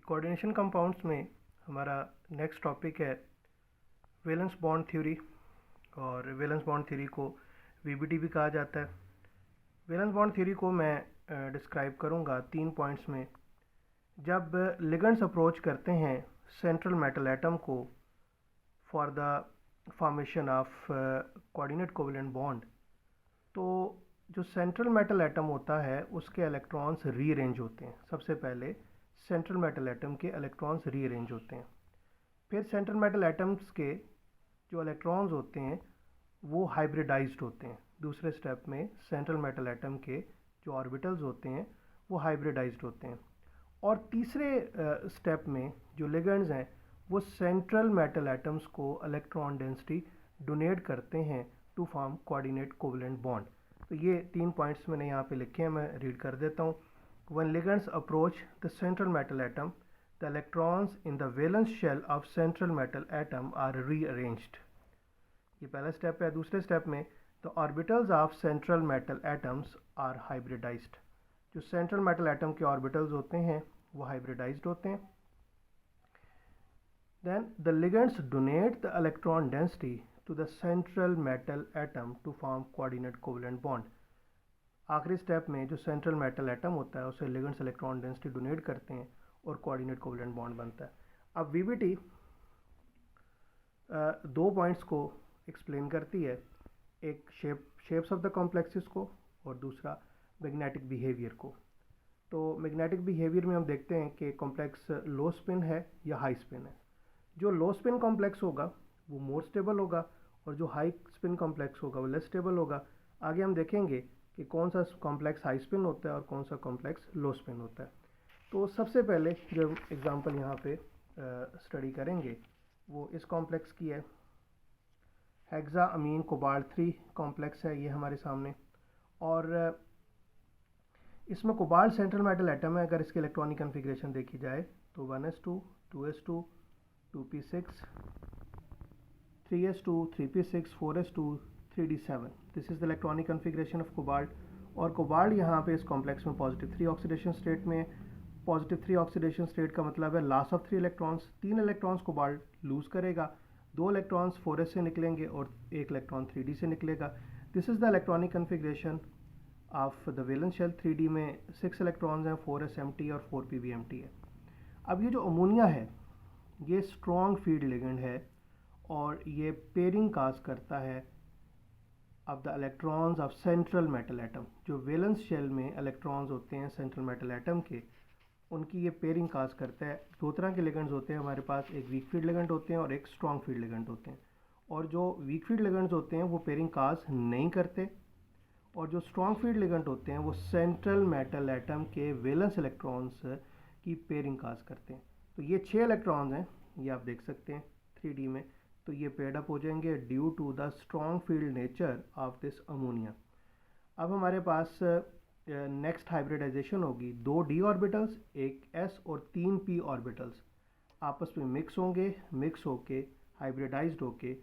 Coordination compounds में हमारा next topic है वैलेंस बॉन्ड थ्योरी। और वैलेंस बॉन्ड थ्योरी को वीबीटी भी कहा जाता है। वैलेंस बॉन्ड थ्योरी को मैं डिस्क्राइब करूँगा 3 पॉइंट्स में। जब लिगेंड्स अप्रोच करते हैं सेंट्रल मेटल एटम को for the formation of coordinate covalent bond, तो जो सेंट्रल मेटल एटम होता है उसके इलेक्ट्रॉन्स रीअरेंज होते हैं। सबसे पहले सेंट्रल मेटल एटम के इलेक्ट्रॉन्स रीअरेंज होते हैं। फिर सेंट्रल मेटल एटम्स के जो इलेक्ट्रॉन्स होते हैं वो हाइब्रिडाइज्ड होते हैं। दूसरे स्टेप में सेंट्रल मेटल एटम के जो ऑर्बिटल्स होते हैं वो हाइब्रिडाइज्ड होते हैं। और तीसरे स्टेप में जो लिगेंड्स हैं वो सेंट्रल मेटल एटम्स को इलेक्ट्रॉन डेंसिटी डोनेट करते हैं to form coordinate covalent bond. तो ये 3 पॉइंट्स मैंने यहाँ पे लिखे हैं, मैं रीड कर देता हूँ। When ligands approach the central metal atom, the electrons in the valence shell of central metal atom are rearranged. ये पहला स्टेप है। दूसरे स्टेप में the orbitals of central metal atoms are hybridized. जो central metal atom के orbitals होते हैं वो hybridized होते हैं। Then the ligands donate the electron density to the central metal atom to form coordinate covalent bond. आखिरी step में जो सेंट्रल मेटल एटम होता है उसे लिगेंड्स इलेक्ट्रॉन डेंसिटी डोनेट करते हैं और कोऑर्डिनेट कोवेलेंट बॉन्ड बनता है। अब वीबीटी 2 पॉइंट्स को एक्सप्लेन करती है, एक शेप्स ऑफ द कॉम्प्लेक्सेस को और दूसरा मैग्नेटिक बिहेवियर को। तो मैग्नेटिक बिहेवियर में हम देखते हैं कि कॉम्प्लेक्स लो स्पिन है या हाई स्पिन है। जो लो स्पिन कॉम्प्लेक्स होगा वो मोर स्टेबल होगा और जो हाई स्पिन कॉम्प्लेक्स होगा वो लेस स्टेबल होगा। आगे हम देखेंगे कि कौन सा कॉम्प्लेक्स हाई स्पिन होता है और कौन सा कॉम्प्लेक्स लो स्पिन होता है। तो सबसे पहले जो एग्जांपल यहाँ पे स्टडी करेंगे वो इस कॉम्प्लेक्स की है। हेक्सा अमीन कोबाल्ट 3 कॉम्प्लेक्स है ये हमारे सामने। और इसमें कोबाल्ट सेंट्रल मेटल एटम है। अगर इसकी इलेक्ट्रॉनिक कन्फिग्रेशन देखी जाए तो 1s2 2s2 2p6 3s2 3p6 4s2 3d7। This is the electronic configuration of cobalt. और कोबाल्ट यहाँ पे इस कॉम्प्लेक्स में पॉजिटिव 3 ऑक्सीडेशन स्टेट में। पॉजिटिव 3 ऑक्सीडेशन स्टेट का मतलब है loss of 3 electrons. 3 electrons cobalt lose करेगा, 2 इलेक्ट्रॉन्स 4s से निकलेंगे और 1 इलेक्ट्रॉन 3d से निकलेगा। This is the electronic configuration of the valence shell. 3d में 6 इलेक्ट्रॉन्स हैं, 4s एम्प्टी और 4p भी एम्प्टी है। अब ये जो अमोनिया है ये स्ट्रॉन्ग फील्ड लिगेंड है और ये पेयरिंग काज करता है of the electrons of central metal atom. जो वैलेंस शेल में इलेक्ट्रॉन्स होते हैं सेंट्रल मेटल एटम के, उनकी ये पेयरिंग काज करता है। 2 तरह के लिगेंड्स होते हैं हमारे पास, एक वीक फील्ड लिगेंड होते हैं और एक स्ट्रॉन्ग फील्ड लिगेंड होते हैं। और जो वीक फील्ड लिगेंड्स होते हैं वो पेयरिंग काज नहीं करते और जो स्ट्रॉन्ग फील्ड लिगेंड होते हैं वो सेंट्रल मेटल एटम के वैलेंस इलेक्ट्रॉन्स की पेयरिंग काज करते हैं। तो ये 6 इलेक्ट्रॉन्स हैं, ये आप देख सकते हैं 3d में। तो ये पेड अप हो जाएंगे due to the strong field nature of this ammonia. अब हमारे पास नेक्स्ट हाइब्रिडाइजेशन होगी। 2 d ऑर्बिटल्स, एक s और 3 p ऑर्बिटल्स आपस में मिक्स होंगे, मिक्स होके हाइब्रिडाइज्ड होके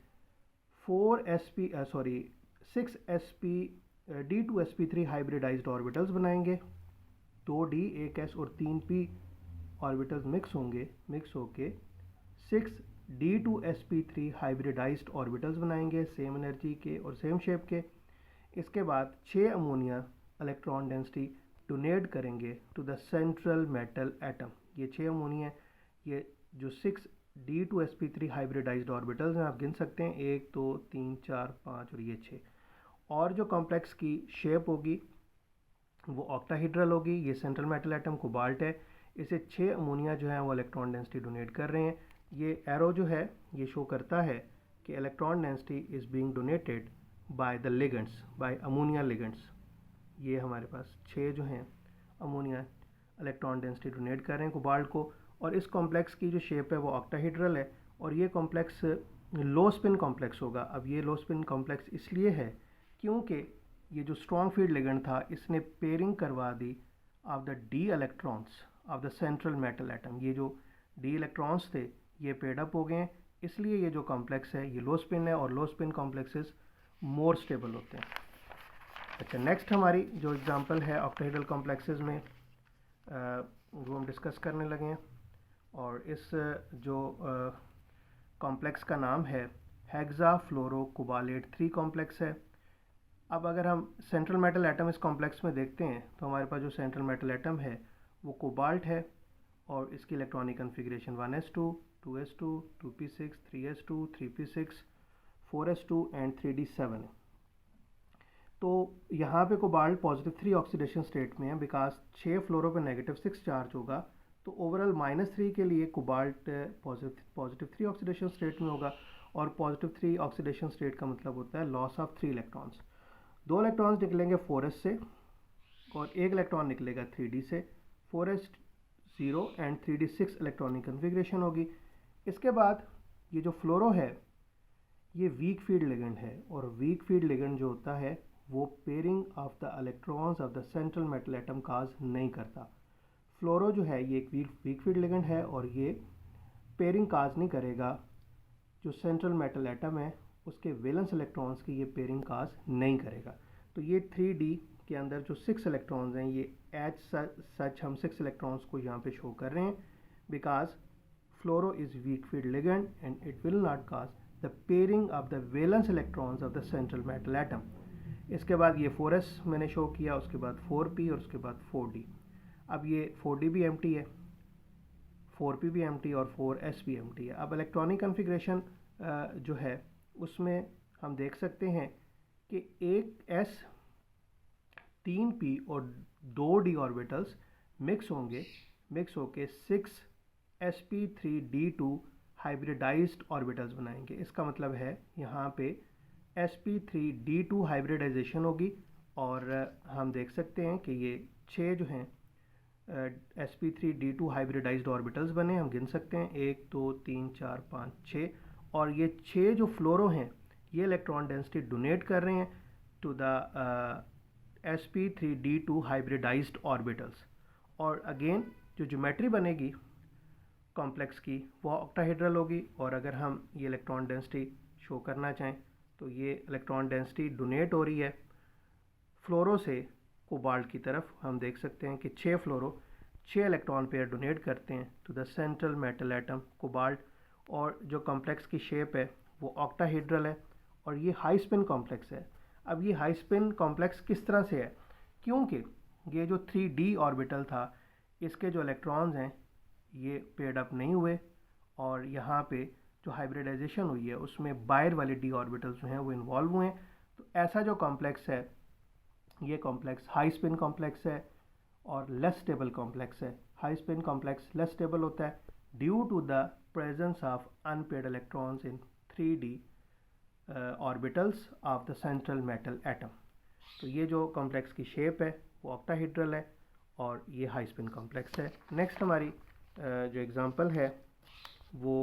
6sp d2sp3 हाइब्रिडाइज्ड ऑर्बिटल्स बनाएंगे। 2 d, एक s और 3 p ऑर्बिटल्स मिक्स होंगे, मिक्स होके 6d2sp3 हाइब्रिडाइज्ड ऑर्बिटल्स बनाएंगे सेम एनर्जी के और सेम शेप के। इसके बाद 6 अमोनिया इलेक्ट्रॉन डेंसिटी डोनेट करेंगे to the central metal atom. ये 6 अमोनिया, ये जो 6d2sp3 हाइब्रिडाइज्ड ऑर्बिटल्स हैं आप गिन सकते हैं 1 2 3 4 5 और ये 6। और जो कॉम्प्लेक्स की शेप होगी वो ऑक्टाहेड्रल होगी। ये सेंट्रल मेटल एटम कोबाल्ट है, इसे 6 अमोनिया जो है वो इलेक्ट्रॉन डेंसिटी डोनेट कर रहे हैं। ये एरो जो है ये शो करता है कि electron density is being donated by the ligands, bye ammonia ligands. ये हमारे पास 6 जो हैं अमोनिया इलेक्ट्रॉन डेंसिटी डोनेट कर रहे हैं कोबाल्ट को। और इस कॉम्प्लेक्स की जो शेप है वो ऑक्टाहेड्रल है और ये कॉम्प्लेक्स लो स्पिन कॉम्प्लेक्स होगा। अब ये लो स्पिन कॉम्प्लेक्स इसलिए है क्योंकि ये जो स्ट्रॉन्ग फील्ड लिगेंड था इसने पेयरिंग करवा दी of the d electrons of the central metal atom. ये जो d इलेक्ट्रॉन्स थे ये पेड अप हो गए हैं, इसलिए ये जो कॉम्प्लेक्स है ये लो स्पिन है और लो स्पिन कॉम्प्लेक्सेस मोर स्टेबल होते हैं। अच्छा, नेक्स्ट हमारी जो एग्जांपल है ऑक्टाहेड्रल कॉम्प्लेक्सेस में वो हम डिस्कस करने लगे हैं। और इस जो कॉम्प्लेक्स का नाम है हेक्साफ्लोरोकोबालेट 3 कॉम्प्लेक्स है। अब अगर हम सेंट्रल मेटल एटम इस कॉम्प्लेक्स में देखते हैं तो हमारे पास जो सेंट्रल मेटल एटम है वो कोबाल्ट है और इसकी electronic configuration 1s2, 2s2, 2p6, 3s2, 3p6, 4s2 and 3d7 है। तो यहाँ पे कोबाल्ट पॉजिटिव 3 ऑक्सीडेशन स्टेट में है बिकॉज 6 फ्लोरो पे नेगेटिव 6 चार्ज होगा, तो ओवरऑल -3 के लिए कोबाल्ट पॉजिटिव 3 ऑक्सीडेशन स्टेट में होगा। और पॉजिटिव 3 ऑक्सीडेशन स्टेट का मतलब होता है लॉस ऑफ 3 इलेक्ट्रॉन्स। 2 इलेक्ट्रॉन्स निकलेंगे 4s से और 1 इलेक्ट्रॉन निकलेगा 3d से। 4s0 and 3d6 electronic configuration होगी। इसके बाद ये जो फ्लोरो है ये वीक फील्ड लिगेंड है, और वीक फील्ड लिगेंड जो होता है वो pairing of the electrons of the central metal atom cause नहीं करता। फ्लोरो जो है ये एक वीक फील्ड लिगेंड है और ये पेयरिंग काज नहीं करेगा। जो सेंट्रल मेटल एटम है उसके वैलेंस इलेक्ट्रॉन्स की ये पेयरिंग काज नहीं करेगा। तो ये 3d के अंदर जो 6 इलेक्ट्रॉन्स हैं ये एच सच हम 6 इलेक्ट्रॉन्स को यहाँ पे शो कर रहे हैं because fluoro is week field ligand and it will not cause the pairing of the valence electrons of the central metal atom. इसके बाद ये 4s मैंने शो किया, उसके बाद 4p और उसके बाद 4d। अब ये 4d भी एम्प्टी है, 4p भी एम्प्टी और 4s भी एम्प्टी है। अब इलेक्ट्रॉनिक कन्फिग्रेशन जो है उसमें हम देख सकते हैं कि एक s 3p और 2d ऑर्बिटल्स मिक्स होके 6 sp3d2 हाइब्रिडाइज्ड ऑर्बिटल्स बनाएंगे। इसका मतलब है यहाँ पे sp3d2 हाइब्रिडाइजेशन होगी और हम देख सकते हैं कि ये 6 जो हैं sp3d2 हाइब्रिडाइज्ड ऑर्बिटल्स बने। हम गिन सकते हैं 1 2 3 4 5 6, और ये 6 जो फ्लोरो हैं ये इलेक्ट्रॉन डेंसिटी डोनेट कर रहे हैं to the sp3d2 hybridized orbitals. और अगेन जो ज्योमेट्री बनेगी कॉम्प्लेक्स की वो ऑक्टाहेड्रल होगी, और अगर हम ये इलेक्ट्रॉन डेंसिटी शो करना चाहें तो ये इलेक्ट्रॉन डेंसिटी डोनेट हो रही है फ्लोरो से कोबाल्ट की तरफ। हम देख सकते हैं कि 6 फ्लोरो 6 इलेक्ट्रॉन पेयर डोनेट करते हैं to the central metal atom cobalt, और जो कॉम्प्लेक्स की शेप है वो ऑक्टाहेड्रल है और ये हाई स्पिन कॉम्प्लेक्स है। अब ये हाई स्पिन कॉम्प्लेक्स किस तरह से है, क्योंकि ये जो 3d ऑर्बिटल था इसके जो इलेक्ट्रॉन्स हैं ये पेयर्ड अप नहीं हुए, और यहाँ पे जो हाइब्रिडाइजेशन हुई है उसमें बायर वाले d ऑर्बिटल्स जो हैं वो इन्वॉल्व हुए हैं। तो ऐसा जो कॉम्प्लेक्स है ये कॉम्प्लेक्स हाई स्पिन कॉम्प्लेक्स है और लेस स्टेबल कॉम्प्लेक्स है। High spin complex less stable होता है due to the presence of unpaired electrons in 3d orbitals of the central metal atom. तो ये जो कॉम्प्लेक्स की शेप है वो ऑक्टाहेड्रल है और ये हाई स्पिन कॉम्प्लेक्स है। नेक्स्ट हमारी जो एग्जांपल है वो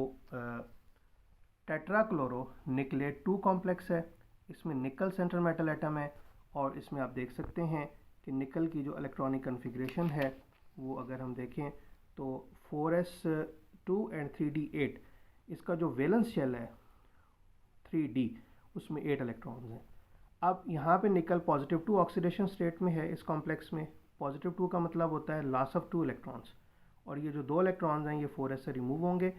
टेट्राक्लोरो निकलेट 2 कॉम्प्लेक्स है। इसमें निकल सेंट्रल मेटल एटम है और इसमें आप देख सकते हैं कि निकल की जो इलेक्ट्रॉनिक कन्फिग्रेशन है वो अगर हम देखें तो 4s2 एंड 3d8, इसका जो वैलेंस शेल है 3d उसमें 8 इलेक्ट्रॉन्स हैं। अब यहाँ पे निकल पॉजिटिव 2 ऑक्सीडेशन स्टेट में है। इस कॉम्प्लेक्स में पॉजिटिव 2 का मतलब होता है लॉस ऑफ 2 इलेक्ट्रॉन्स, और ये जो 2 इलेक्ट्रॉन्स हैं ये 4s से रिमूव होंगे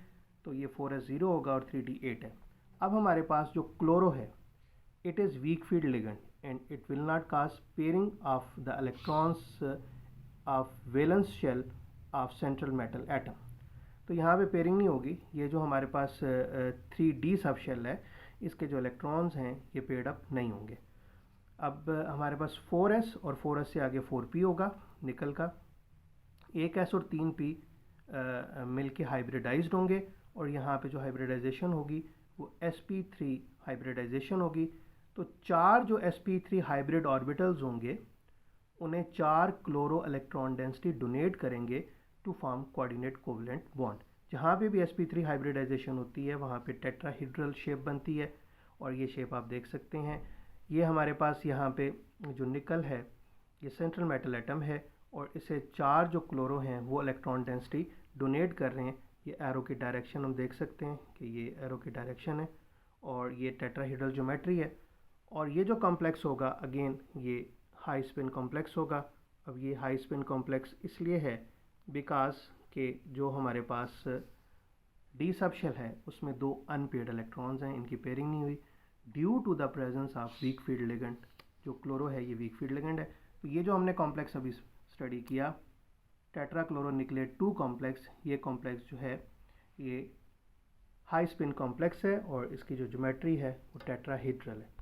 तो ये 4s0 होगा और 3d8 है। अब हमारे पास जो क्लोरो है it is week field ligand and it will not cause pairing of the electrons of valence shell of central metal atom। तो यहाँ पे पेयरिंग नहीं होगी। ये जो हमारे पास 3d सब शेल है इसके जो इलेक्ट्रॉन्स हैं ये पेयर्ड अप नहीं होंगे। अब हमारे पास 4s और 4s से आगे 4p होगा निकल का। एक s और 3p मिल के हाइब्रिडाइज्ड होंगे और यहाँ पे जो हाइब्रिडाइजेशन होगी वो sp3 हाइब्रिडाइजेशन होगी। तो 4 जो sp3 हाइब्रिड ऑर्बिटल्स होंगे उन्हें 4 क्लोरो इलेक्ट्रॉन डेंसिटी डोनेट करेंगे to form coordinate covalent bond. जहाँ पे भी sp3 हाइब्रिडाइजेशन होती है वहाँ पे टेट्राहेड्रल शेप बनती है और ये शेप आप देख सकते हैं। ये हमारे पास यहाँ पे जो निकल है ये सेंट्रल मेटल एटम है और इसे 4 जो क्लोरो हैं वो इलेक्ट्रॉन डेंसिटी डोनेट कर रहे हैं। ये एरो की डायरेक्शन हम देख सकते हैं कि ये एरो की डायरेक्शन है और ये टेट्राहेड्रल ज्योमेट्री है। और ये जो कॉम्प्लेक्स होगा अगेन ये हाई स्पिन कॉम्प्लेक्स होगा। अब ये हाई स्पिन कॉम्प्लेक्स इसलिए है बिकॉज कि जो हमारे पास डी सब शेल है उसमें 2 अनपेयर्ड इलेक्ट्रॉन्स हैं, इनकी पेयरिंग नहीं हुई due to the presence of weak field ligand. जो क्लोरो है ये वीक फील्ड लिगेंड है। तो ये जो हमने कॉम्प्लेक्स अभी स्टडी किया टेट्राक्लोरोनिक्लेट 2 कॉम्प्लेक्स, ये कॉम्प्लेक्स जो है ये हाई स्पिन कॉम्प्लेक्स है और इसकी जो ज्योमेट्री है वो टेट्राहेड्रल है।